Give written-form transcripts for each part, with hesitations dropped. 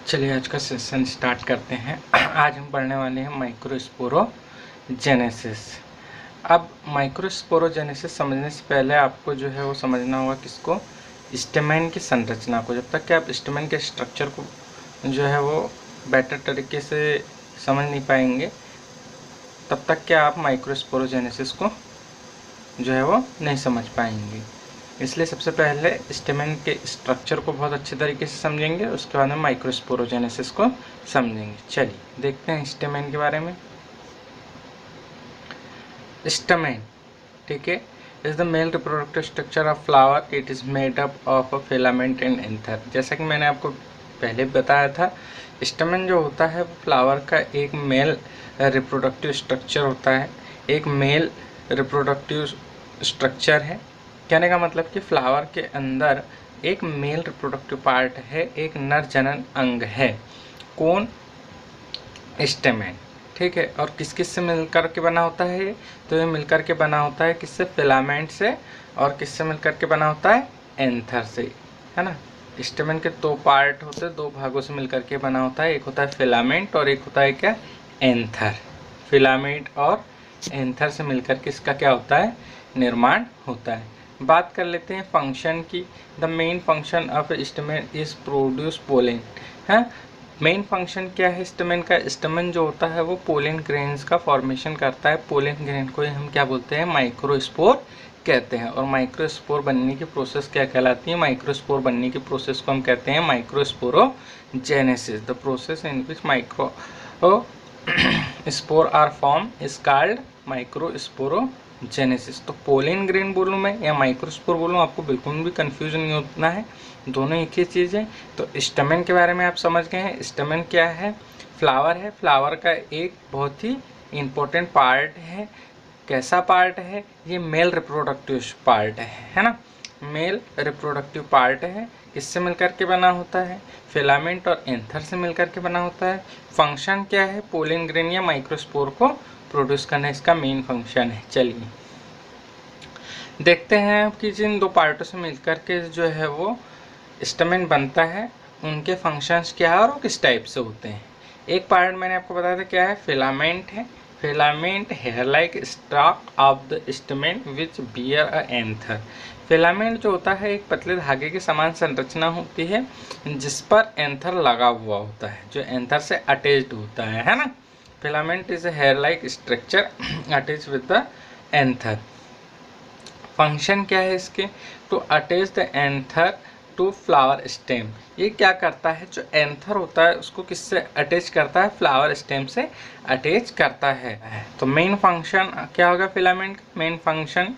चलिए आज का सेशन स्टार्ट करते हैं। आज हम पढ़ने वाले हैं माइक्रोस्पोरोजेनेसिस। अब माइक्रोस्पोरोजेनेसिस समझने से पहले आपको जो है वो समझना होगा किसको, स्टेमेन की संरचना को। जब तक कि आप स्टेमेन के स्ट्रक्चर को जो है वो बेटर तरीके से समझ नहीं पाएंगे तब तक कि आप माइक्रोस्पोरोजेनेसिस को जो है वो नहीं समझ पाएंगे। इसलिए सबसे पहले स्टेमेन के स्ट्रक्चर को बहुत अच्छे तरीके से समझेंगे, उसके बाद में माइक्रोस्पोरोजेनेसिस को समझेंगे। चलिए देखते हैं स्टेमेन के बारे में। स्टेमेन, ठीक है, is the male reproductive structure of flower. It is made up of a filament and anther. जैसा कि मैंने आपको पहले बताया था, स्टेमेन जो होता है वो फ्लावर का एक मेल रिप्रोडक्टिव स्ट्रक्चर होता है, एक मेल रिप्रोडक्टिव स्ट्रक्चर है। कहने का मतलब कि फ्लावर के अंदर एक मेल रिप्रोडक्टिव पार्ट है, एक नर जनन अंग है। कौन? स्टेमेन, ठीक है। और किस किस से मिलकर के बना होता है ये? तो ये मिलकर के बना होता है किससे? फिलामेंट से। और किससे मिलकर के बना होता है? एंथर से, है ना। स्टेमेन के दो पार्ट होते हैं, दो भागों से मिलकर के बना होता है। एक होता है फिलामेंट और एक होता है क्या? एंथर। फिलामेंट और एंथर से मिलकर के इसका क्या होता है? निर्माण होता है। बात कर लेते हैं फंक्शन की। The main function of stamen is produce pollen. है, मेन फंक्शन क्या है स्टेमेन का? स्टेमेन जो होता है वो पोलन ग्रेन्स का फॉर्मेशन करता है। पोलन ग्रेन को हम क्या बोलते हैं? माइक्रोस्पोर कहते हैं। और माइक्रोस्पोर बनने की प्रोसेस क्या कहलाती है? माइक्रोस्पोर बनने की प्रोसेस को हम कहते हैं microsporogenesis. The process in which micro spore are form is called microsporogenesis. तो पोलन ग्रेन बोलूँ मैं या माइक्रोस्पोर बोलूँ, आपको बिल्कुल भी कंफ्यूजन नहीं होना है, दोनों एक ही चीज़ है। तो स्टेमेन के बारे में आप समझ गए हैं। स्टेमेन क्या है? फ्लावर है। फ्लावर का एक बहुत ही इम्पोर्टेंट पार्ट है। कैसा पार्ट है? ये मेल रिप्रोडक्टिव पार्ट है ना। मेल रिप्रोडक्टिव पार्ट है। किससे मिलकर के बना होता है? फिलामेंट और एंथर से मिलकर के बना होता है। फंक्शन क्या है? पोलन ग्रेन या माइक्रोस्पोर को प्रोड्यूस करना इसका मेन फंक्शन है। चलिए देखते हैं कि जिन दो पार्टों से मिलकर के जो है वो स्टेमेन बनता है उनके फंक्शंस क्या है और वो किस टाइप से होते हैं। एक पार्ट मैंने आपको बताया था क्या है? फिलामेंट है। Filament hair like stalk of the stamen which bear a anther. Filament जो होता है एक पतले धागे की समान संरचना होती है जिस पर एंथर लगा हुआ होता है, जो एंथर से अटैच्ड होता है ना। Filament is a hair like structure attach with the anther. Function क्या है इसके? To attach the anther to flower stem. ये क्या करता है? जो एंथर होता है उसको किससे अटैच करता है? फ्लावर स्टेम से अटैच करता है। तो मेन फंक्शन क्या होगा filament? Main function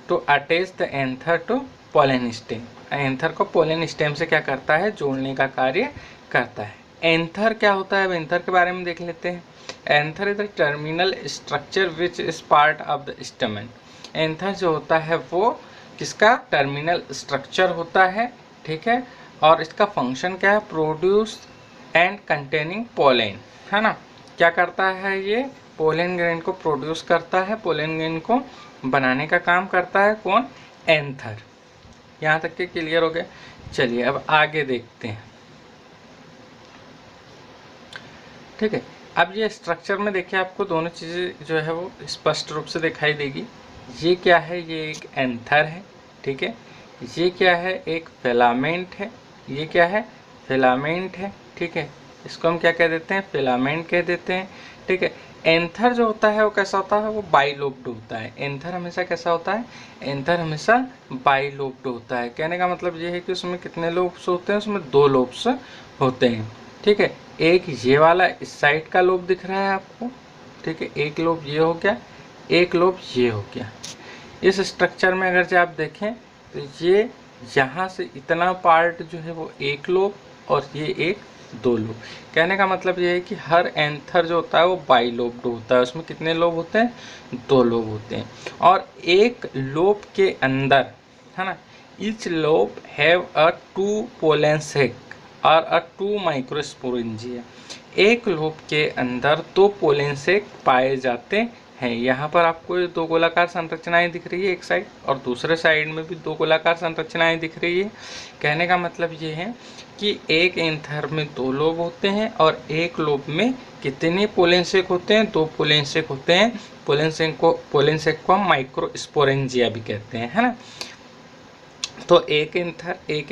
to attach the anther to pollen stem. Anther को पोलन स्टेम से क्या करता है? जोड़ने का कार्य करता है। एंथर क्या होता है? अब एंथर के बारे में देख लेते हैं। Anther is the terminal structure which is part of the stamen. Anther जो होता है वो किसका? टर्मिनल स्ट्रक्चर होता है, ठीक है। और इसका फंक्शन क्या है? प्रोड्यूस एंड कंटेनिंग पोलन, है ना। क्या करता है ये? पोलन ग्रेन को प्रोड्यूस करता है, पोलन ग्रेन को बनाने का काम करता है। कौन? एंथर। यहाँ तक के क्लियर हो गए। चलिए अब आगे देखते हैं, ठीक है। अब ये स्ट्रक्चर में देखिए आपको दोनों चीज़ें जो है वो स्पष्ट रूप से दिखाई देगी। ये क्या है? ये एक एंथर है, ठीक है। ये क्या है? एक फिलामेंट है। ये क्या है? फिलामेंट है, ठीक है। इसको हम क्या कह देते हैं? फिलामेंट कह देते हैं, ठीक है। एंथर जो होता है वो कैसा होता है? वो बाइलोब्ड होता है। एंथर हमेशा कैसा होता है? एंथर हमेशा बाइलोब्ड होता है। कहने का मतलब ये है कि उसमें कितने लोब्स होते हैं? उसमें दो लोब्स होते हैं, ठीक है। एक ये वाला इस साइड का लोब दिख रहा है आपको, ठीक है। एक लोब ये हो गया, एक लोब ये हो गया। इस स्ट्रक्चर में अगर जो आप देखें तो ये यहाँ से इतना पार्ट जो है वो एक लोब और ये एक दो लोब। कहने का मतलब ये है कि हर एंथर जो होता है वो बाइलोब्ड होता है। उसमें कितने लोब होते हैं? दो लोब होते हैं। और एक लोब के अंदर, है ना, each lobe have a two pollen sac or a two microsporangia. एक लोब के अंदर दो पोलन सेक पाए जाते हैं। यहाँ पर आपको ये दो गोलाकार संरचनाएं दिख रही है एक साइड, और दूसरे साइड में भी दो गोलाकार संरचनाएं दिख रही है। कहने का मतलब ये है कि एक एंथर में दो लोब होते हैं, और एक लोब में कितने पोलेंसेक होते हैं? दो पोलेंसेक होते हैं। पोलेंसेक को हम माइक्रोस्पोरेंजिया भी कहते हैं, है ना। तो एक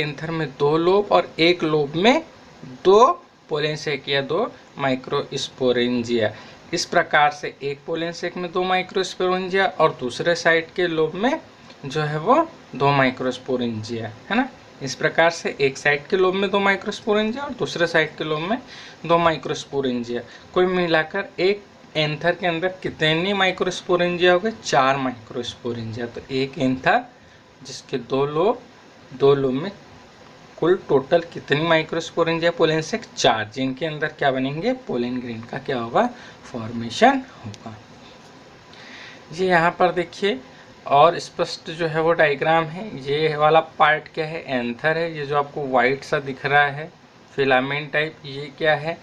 एंथर में दो लोब, और एक लोब में दो पोलेंसेक या दो माइक्रोस्पोरेंजिया। इस प्रकार से एक पोलेंसेक में दो माइक्रोस्पोरेंजिया, और दूसरे साइड के लोब में जो है वो दो माइक्रोस्पोरेंजिया, है ना। इस प्रकार से एक साइड के लोब में दो माइक्रोस्पोरेंजिया और दूसरे साइड के लोब में दो माइक्रोस्पोरेंजिया। कुल मिलाकर एक एंथर के अंदर कितने माइक्रोस्पोरेंजिया हो गए? 4 माइक्रोस्पोरेंजिया। तो एक एंथर जिसके दो लोब में कुल टोटल कितनी माइक्रोस्पोरेंजिया पोलेंसेक? 4, जिनके अंदर क्या बनेंगे? पोलन ग्रेन का क्या होगा? फॉर्मेशन होगा। ये यहाँ पर देखिए और स्पष्ट जो है वो डायग्राम है। ये वाला पार्ट क्या है? एंथर है। ये जो आपको वाइट सा दिख रहा है फिलामेंट टाइप, ये क्या है?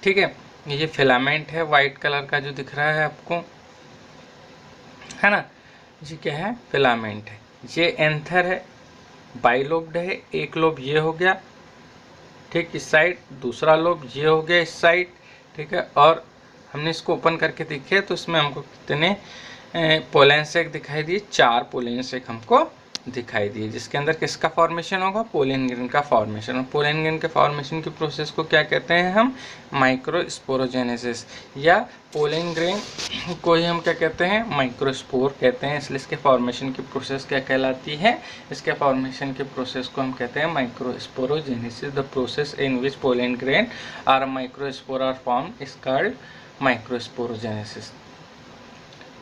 ठीक है, ये फिलामेंट है वाइट कलर का जो दिख रहा है आपको, है ना। ये क्या है? फिलामेंट है। ये एंथर है, बाइलोब्ड है। एक लोब ये हो गया, ठीक, इस साइड। दूसरा लोब ये हो गया इस साइड, ठीक है। और हमने इसको ओपन करके देखे तो इसमें हमको कितने पोलेंसेक दिखाई दिए? 4 पोलेंसेक हमको दिखाई दिए, जिसके अंदर किसका फॉर्मेशन होगा? पोलन ग्रेन का फॉर्मेशन। और पोलन ग्रेन के फॉर्मेशन की प्रोसेस को क्या कहते हैं हम? माइक्रोस्पोरोजेनेसिस। या पोलन ग्रेन को ही हम क्या कहते हैं? माइक्रोस्पोर कहते हैं। इसलिए इसके फॉर्मेशन की प्रोसेस क्या कहलाती है? इसके फॉर्मेशन की प्रोसेस को हम कहते हैं microsporogenesis. The process in which pollen grain or microspore are form is called microsporogenesis.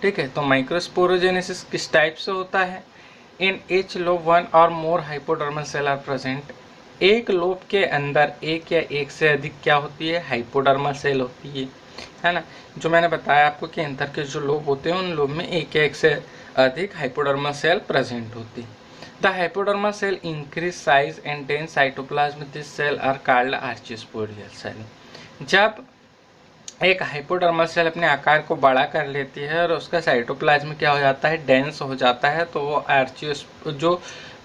ठीक है, तो माइक्रोस्पोरोजेनेसिस किस टाइप से होता है? इन एच लोब वन और मोर हाइपोडर्मल सेल आर प्रेजेंट। एक लोब के अंदर एक या एक से अधिक क्या होती है? हाइपोडर्मल सेल होती है ना। जो मैंने बताया आपको कि एंथर के जो लोब होते हैं उन लोब में एक या एक से अधिक हाइपोडर्मल सेल प्रेजेंट होती है। The hypodermal cell increase size and dense cytoplasm this cell are called archesporial cell. जब एक हाइपोडर्मल सेल अपने आकार को बड़ा कर लेती है और उसका साइटोप्लाज्म क्या हो जाता है? डेंस हो जाता है, तो वो जो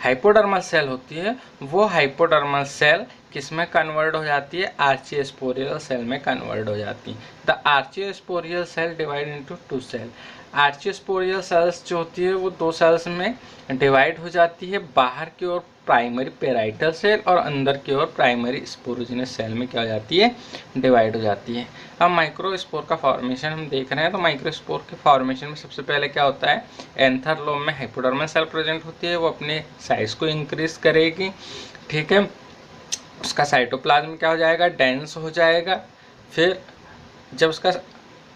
हाइपोडर्मल सेल होती है वो हाइपोडर्मल सेल किस में कन्वर्ट हो जाती है? आर्चियोस्पोरियल सेल में कन्वर्ट हो जाती है। The archesporial cell divide into 2 cell. Archesporial cells जो होती है वो 2 सेल्स में डिवाइड हो जाती है। बाहर की ओर प्राइमरी पेराइटल सेल और अंदर की ओर प्राइमरी स्पोरोजिनस सेल में क्या हो जाती है? डिवाइड हो जाती है। अब माइक्रोस्पोर का फॉर्मेशन हम देख रहे हैं। तो माइक्रोस्पोर के फॉर्मेशन में सबसे पहले क्या होता है? एंथर लोब में हाइपोडर्मल सेल प्रेजेंट होती है, वो अपने साइज को इंक्रीज करेगी, ठीक है। उसका साइटोप्लाज्म क्या हो जाएगा? डेंस हो जाएगा। फिर जब उसका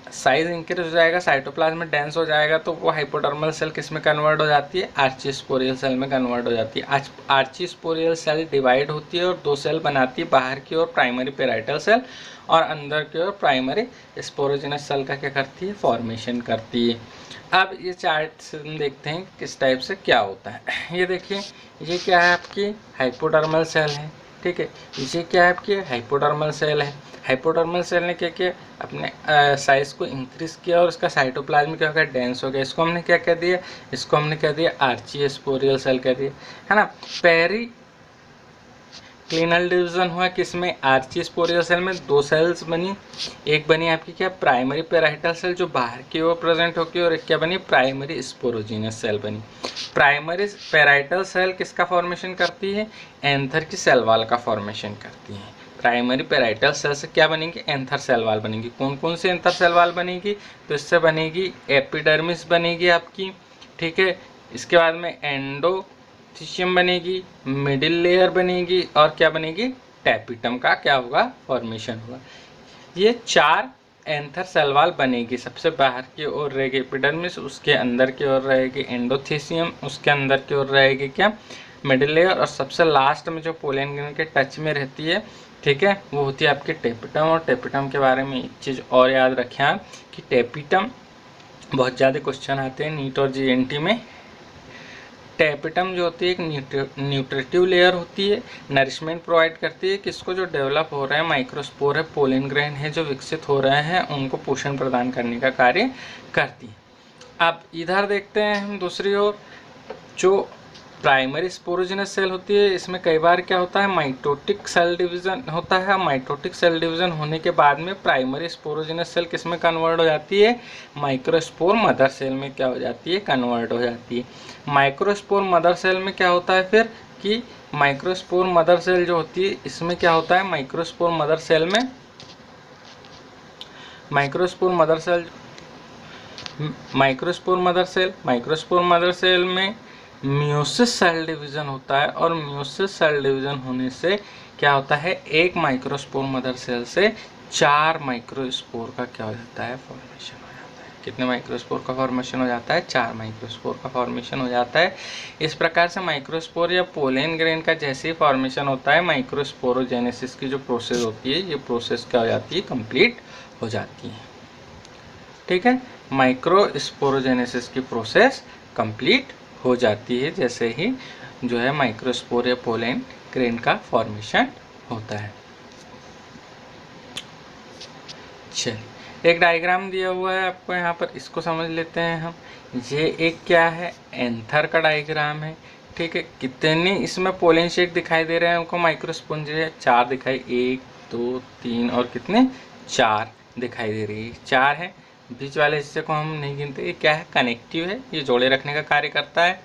साइज इंक्रीज हो जाएगा, साइटोप्लाज्म में डेंस हो जाएगा, तो वो हाइपोडर्मल सेल किस में कन्वर्ट हो जाती है? आर्चियोस्पोरियल सेल में कन्वर्ट हो जाती है। आर्चियोस्पोरियल सेल डिवाइड होती है और 2 सेल बनाती है। बाहर की ओर प्राइमरी पेराइटल सेल और अंदर की ओर प्राइमरी स्पोरोजिनस सेल का क्या करती है? फॉर्मेशन करती है। अब ये चार्ट से हम देखते हैं किस टाइप से क्या होता है। ये देखिए, ये क्या है? आपकी हाइपोडर्मल सेल है, ठीक है। ये क्या है? आपकी हाइपोडर्मल सेल है। हाइपोडर्मल सेल ने क्या किया? अपने साइज को इंक्रीज किया और उसका साइटोप्लाज्म क्या हो गया? डेंस हो गया। इसको हमने क्या कह दिया? इसको हमने कह दिया आर्चियोस्पोरियल सेल कह दिया, है ना। पेरी क्लिनल डिवीजन हुआ किसमें? आर्चियोस्पोरियल सेल में 2 सेल्स बनी। एक बनी आपकी क्या? प्राइमरी पेराइटल सेल जो बाहर की ओर प्रेजेंट होगी, और एक क्या बनी? प्राइमरी स्पोरोजिनस सेल बनी। प्राइमरी पेराइटल सेल किसका फॉर्मेशन करती है? एंथर की सेल वॉल का फॉर्मेशन करती है। प्राइमरी पेराइटल सेल से क्या बनेगी? एंथर सेल वॉल बनेगी। कौन कौन सी एंथर सेल वॉल बनेगी? तो इससे बनेगी एपिडर्मिस बनेगी आपकी, ठीक है। इसके बाद में एंडोथीशियम बनेगी, मिडिल लेयर बनेगी, और क्या बनेगी? टैपिटम का क्या होगा? फॉर्मेशन होगा। ये 4 एंथर सेल वॉल बनेगी। सबसे बाहर की ओर रहेगी एपिडर्मिस, उसके अंदर की ओर रहेगी एंडोथीशियम, उसके अंदर की ओर रहेगी क्या? मिडिल लेयर, और सबसे लास्ट में जो पोलन ग्रेन के टच में रहती है, ठीक है, वो होती है आपकी टैपिटम। और टैपिटम के बारे में एक चीज़ और याद रखें आप कि टैपिटम बहुत ज़्यादा क्वेश्चन आते हैं नीट और जीएनटी में। टैपिटम जो होती है एक न्यूट्रिटिव लेयर होती है, नरिशमेंट प्रोवाइड करती है। किसको? जो डेवलप हो रहे हैं माइक्रोस्पोर है, पोलन ग्रेन है जो विकसित हो रहे हैं, उनको पोषण प्रदान करने का कार्य करती है। अब इधर देखते हैं हम दूसरी ओर, जो प्राइमरी स्पोरोजेनस सेल होती है, इसमें कई बार क्या होता है, माइटोटिक सेल डिवीजन होता है। माइटोटिक सेल डिवीजन होने के बाद में प्राइमरी स्पोरोजेनस सेल किस में कन्वर्ट हो जाती है, माइक्रोस्पोर मदर सेल में क्या हो जाती है, कन्वर्ट हो जाती है। माइक्रोस्पोर मदर सेल में क्या होता है फिर कि माइक्रोस्पोर मदर सेल जो होती है, इसमें क्या होता है, माइक्रोस्पोर मदर सेल में माइक्रोस्पोर मदर सेल में मियोसिस सेल डिवीजन होता है। और मियोसिस सेल डिवीजन होने से क्या होता है, एक माइक्रोस्पोर मदर सेल से 4 माइक्रोस्पोर का क्या हो जाता है, फॉर्मेशन हो जाता है। कितने माइक्रोस्पोर का फॉर्मेशन हो जाता है, 4 माइक्रोस्पोर का फॉर्मेशन हो जाता है। इस प्रकार से माइक्रोस्पोर या पोलेन ग्रेन का जैसे ही फॉर्मेशन होता है, माइक्रोस्पोरोजेनेसिस की जो प्रोसेस होती है, ये प्रोसेस क्या हो जाती है, कंप्लीट हो जाती है। ठीक है, माइक्रोस्पोरोजेनेसिस की प्रोसेस कंप्लीट हो जाती है जैसे ही जो है माइक्रोस्पोर या पोलेन ग्रेन का फॉर्मेशन होता है। चलिए, एक डायग्राम दिया हुआ है आपको यहाँ पर, इसको समझ लेते हैं हम। ये एक क्या है, एंथर का डायग्राम है। ठीक है, कितने इसमें पोलेन शेक दिखाई दे रहे हैं हमको, माइक्रोस्पोंजिया 4 दिखाई, 1 2 3 और कितने 4 दिखाई दे रही है, 4 है। बीच वाले हिस्से को हम नहीं गिनते, ये क्या है, कनेक्टिव है, ये जोड़े रखने का कार्य करता है।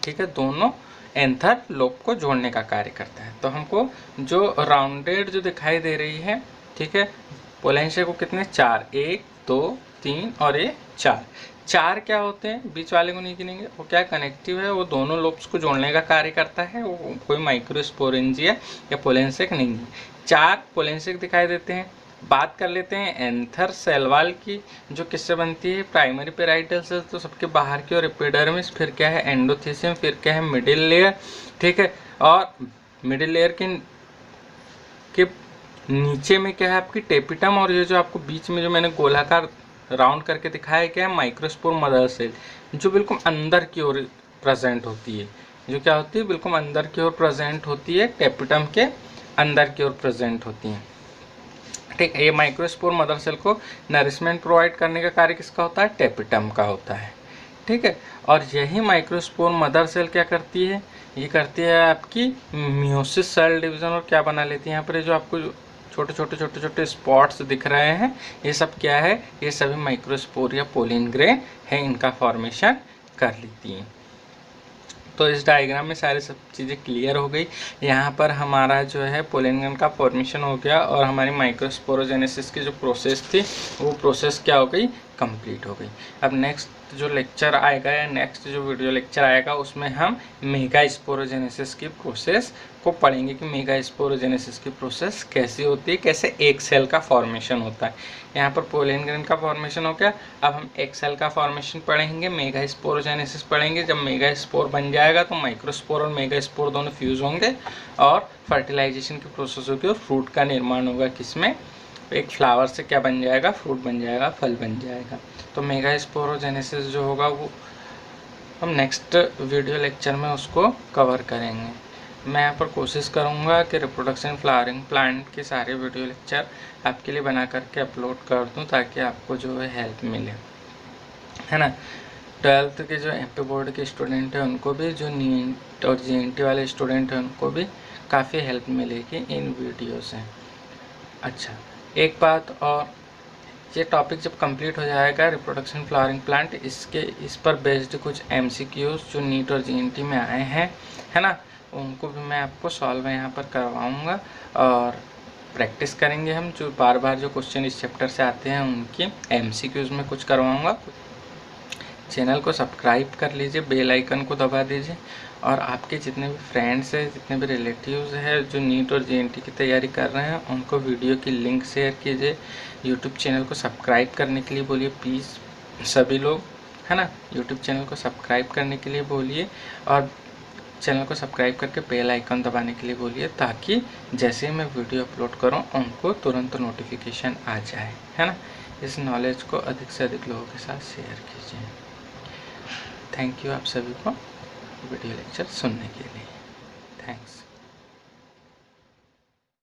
ठीक है, दोनों एंथर लोब को जोड़ने का कार्य करता है। तो हमको जो राउंडेड जो दिखाई दे रही है, ठीक है, पोलेन शेक को कितने 4, 1 2 3 और ये 4 क्या होते हैं, बीच वाले को नहीं गिनेंगे, वो क्या कनेक्टिव है, वो दोनों लोब्स को जोड़ने का कार्य करता है। वो कोई माइक्रोस्पोरेंजिया या पोलेन शेक नहीं है। 4 पोलेन शेक दिखाई देते हैं। बात कर लेते हैं एंथर सेल वॉल की, जो किससे बनती है, प्राइमरी पेराइटल सेल, तो सबके बाहर की और एपिडर्मिस, फिर क्या है एंडोथेसियम, फिर क्या है मिडिल लेयर। ठीक है, और मिडिल लेयर के नीचे में क्या है आपकी टेपिटम, और ये जो आपको बीच में जो मैंने गोलाकार राउंड करके दिखाया क्या है, माइक्रोस्पोर मदर सेल, जो बिल्कुल अंदर की ओर प्रेजेंट होती है। जो क्या होती है, बिल्कुल अंदर की ओर प्रेजेंट होती है, टेपिटम के अंदर की ओर प्रेजेंट होती है। ठीक है, ये माइक्रोस्पोर मदर सेल को नरिशमेंट प्रोवाइड करने का कार्य किसका होता है, टेपिटम का होता है। ठीक है, और यही माइक्रोस्पोर मदर सेल क्या करती है, ये करती है आपकी मियोसिस सेल डिवीजन, और क्या बना लेती है, यहाँ पर जो आपको छोटे छोटे स्पॉट्स दिख रहे हैं, ये सब क्या है, ये सभी माइक्रोस्पोर या पोलेन ग्रेन है, इनका फॉर्मेशन कर लेती हैं। तो इस डायग्राम में सारी सब चीज़ें क्लियर हो गई। यहाँ पर हमारा जो है पोलेन ग्रेन का फॉर्मेशन हो गया, और हमारी माइक्रोस्पोरोजेनेसिस की जो प्रोसेस थी, वो प्रोसेस क्या हो गई, कंप्लीट हो गई। अब नेक्स्ट जो लेक्चर आएगा या नेक्स्ट जो वीडियो लेक्चर आएगा, उसमें हम मेगा स्पोरोजेनेसिस की प्रोसेस को पढ़ेंगे कि मेगा स्पोरोजेनेसिस की प्रोसेस कैसी होती है, कैसे एक सेल का फॉर्मेशन होता है। यहाँ पर पोलेन ग्रेन का फॉर्मेशन हो गया, अब हम एक सेल का फॉर्मेशन पढ़ेंगे, मेगा स्पोरोजेनेसिस पढ़ेंगे। जब मेगा स्पोर बन जाएगा तो माइक्रोस्पोर और मेगा स्पोर दोनों फ्यूज होंगे और फर्टिलाइजेशन की प्रोसेस होगी, और फ्रूट का निर्माण होगा, किसमें, एक फ्लावर से क्या बन जाएगा, फ्रूट बन जाएगा, फल बन जाएगा। तो मेगा स्पोरोजेनेसिस जो होगा वो हम नेक्स्ट वीडियो लेक्चर में उसको कवर करेंगे। मैं यहाँ पर कोशिश करूँगा कि रिप्रोडक्शन फ्लावरिंग प्लांट के सारे वीडियो लेक्चर आपके लिए बना करके अपलोड कर दूँ, ताकि आपको जो है हेल्प मिले, है ना। 12th के जो एमपी बोर्ड के स्टूडेंट हैं उनको भी, जो नीट और जीएनटी वाले स्टूडेंट हैं उनको भी काफ़ी हेल्प मिलेगी इन वीडियो से। अच्छा, एक बात और, ये टॉपिक जब कंप्लीट हो जाएगा रिप्रोडक्शन फ्लावरिंग प्लांट, इस पर बेस्ड कुछ एमसीक्यूज जो नीट और जीएनटी में आए हैं, है ना, उनको भी मैं आपको सॉल्व यहाँ पर करवाऊँगा, और प्रैक्टिस करेंगे हम। जो बार बार जो क्वेश्चन इस चैप्टर से आते हैं उनकी एमसीक्यूज में कुछ करवाऊँगा। चैनल को सब्सक्राइब कर लीजिए, बेल आइकन को दबा दीजिए, और आपके जितने भी फ्रेंड्स हैं, जितने भी रिलेटिव्स हैं जो नीट और जीएनटी की तैयारी कर रहे हैं, उनको वीडियो की लिंक शेयर कीजिए। यूट्यूब चैनल को सब्सक्राइब करने के लिए बोलिए प्लीज़ सभी लोग, है ना, यूट्यूब चैनल को सब्सक्राइब करने के लिए बोलिए, और चैनल को सब्सक्राइब करके बेल आइकन दबाने के लिए बोलिए, ताकि जैसे ही मैं वीडियो अपलोड करूँ उनको तुरंत नोटिफिकेशन आ जाए, है ना। इस नॉलेज को अधिक से अधिक लोगों के साथ शेयर कीजिए। थैंक यू आप सभी को वीडियो लेक्चर सुनने के लिए, थैंक्स।